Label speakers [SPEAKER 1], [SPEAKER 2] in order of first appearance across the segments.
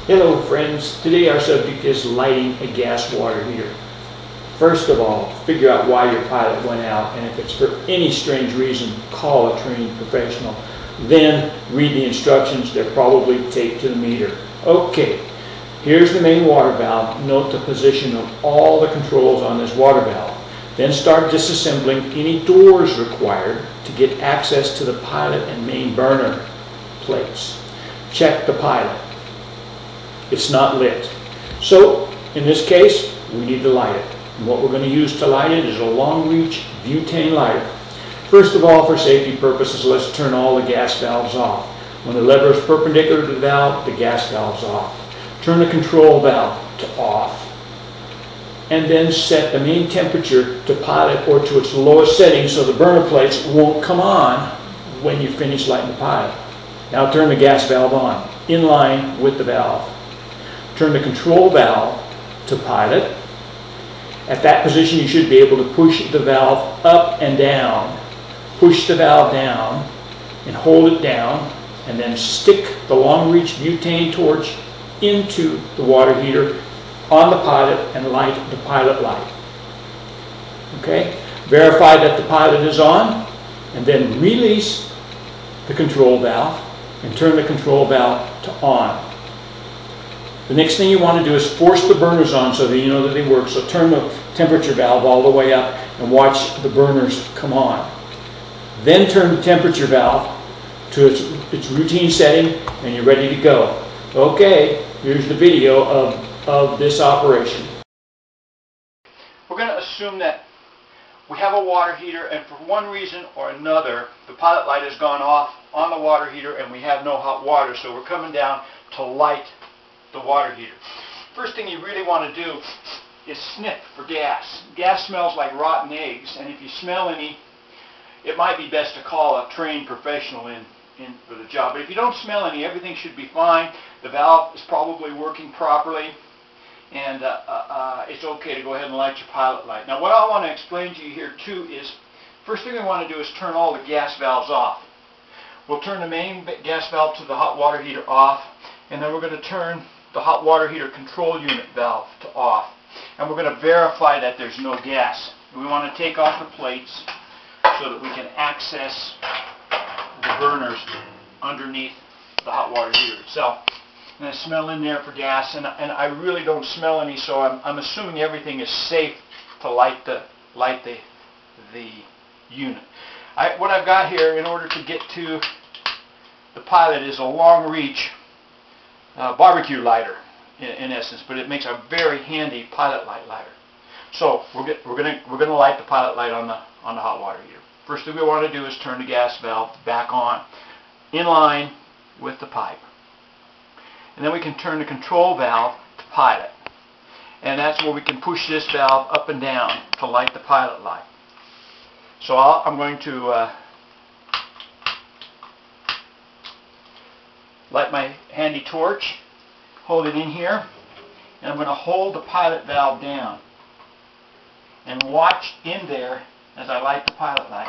[SPEAKER 1] Hello friends, today our subject is lighting a gas water heater. First of all, figure out why your pilot went out, and if it's for any strange reason, call a trained professional. Then read the instructions, they're probably taped to the meter. Okay, here's the main water valve. Note the position of all the controls on this water valve. Then start disassembling any doors required to get access to the pilot and main burner plates. Check the pilot. It's not lit. So, in this case, we need to light it. And what we're going to use to light it is a long-reach butane lighter. First of all, for safety purposes, let's turn all the gas valves off. When the lever is perpendicular to the valve, the gas valve's off. Turn the control valve to off. And then set the main temperature to pilot or to its lowest setting so the burner plates won't come on when you finish lighting the pilot. Now turn the gas valve on, in line with the valve. Turn the control valve to pilot. At that position you should be able to push the valve up and down. Push the valve down and hold it down, and then stick the long-reach butane torch into the water heater on the pilot and light the pilot light. Okay? Verify that the pilot is on, and then release the control valve and turn the control valve to on. The next thing you want to do is force the burners on so that you know that they work. So turn the temperature valve all the way up and watch the burners come on. Then turn the temperature valve to its routine setting and you're ready to go. Okay, here's the video of this operation. We're going to assume that we have a water heater, and for one reason or another the pilot light has gone off on the water heater and we have no hot water, so we're coming down to light the water heater. First thing you really want to do is sniff for gas. Gas smells like rotten eggs, and if you smell any, it might be best to call a trained professional in for the job. But if you don't smell any, everything should be fine. The valve is probably working properly, and it's okay to go ahead and light your pilot light. Now what I want to explain to you here too is, first thing we want to do is turn all the gas valves off. We'll turn the main gas valve to the hot water heater off, and then we're going to turn the hot water heater control unit valve to off. And we're going to verify that there's no gas. We want to take off the plates so that we can access the burners underneath the hot water heater itself. And I smell in there for gas, and I really don't smell any, so I'm assuming everything is safe to light the unit. What I've got here in order to get to the pilot is a long reach barbecue lighter in essence, but it makes a very handy pilot light lighter. So we're gonna light the pilot light on the hot water heater. First thing we want to do is turn the gas valve back on, in line with the pipe, and then we can turn the control valve to pilot, and that's where we can push this valve up and down to light the pilot light. So I'm going to light my handy torch, hold it in here, and I'm going to hold the pilot valve down and watch in there as I light the pilot light.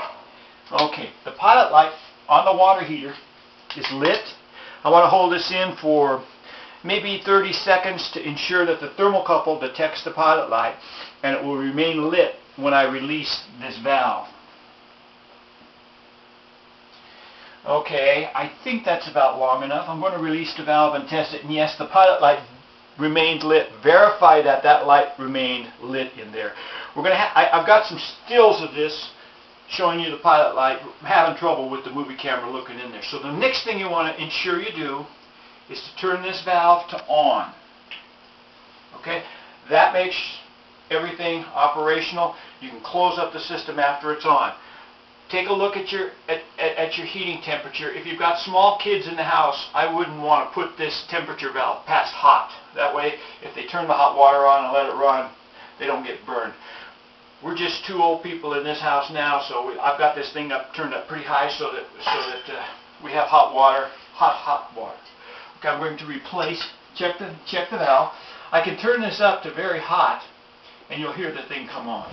[SPEAKER 1] Okay, the pilot light on the water heater is lit. I want to hold this in for maybe 30 seconds to ensure that the thermocouple detects the pilot light, and it will remain lit when I release this valve. Okay, I think that's about long enough. I'm going to release the valve and test it, and yes, the pilot light remained lit. Verify that that light remained lit in there. I've got some stills of this showing you the pilot light. I'm having trouble with the movie camera looking in there. So the next thing you want to ensure you do is to turn this valve to on. Okay, that makes everything operational. You can close up the system after it's on. Take a look at your heating temperature. If you've got small kids in the house, I wouldn't want to put this temperature valve past hot. That way, if they turn the hot water on and let it run, they don't get burned. We're just two old people in this house now, so I've got this thing turned up pretty high so that we have hot water, hot water. Okay, I'm going to replace. Check the valve. I can turn this up to very hot, and you'll hear the thing come on.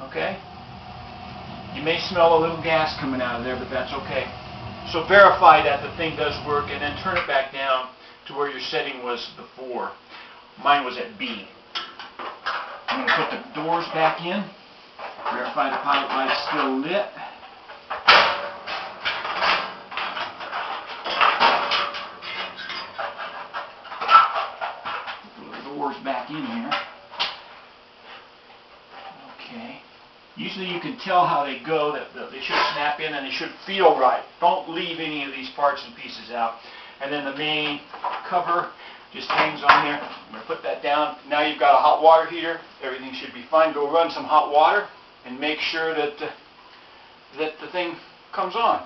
[SPEAKER 1] Okay. You may smell a little gas coming out of there, but that's okay. So verify that the thing does work, and then turn it back down to where your setting was before. Mine was at B. I'm going to put the doors back in, verify the pilot light's still lit. Put the doors back in here. Okay. Usually you can tell how they go, that they should snap in and they should feel right. Don't leave any of these parts and pieces out. And then the main cover just hangs on here. I'm going to put that down. Now you've got a hot water heater. Everything should be fine. Go run some hot water and make sure that the thing comes on.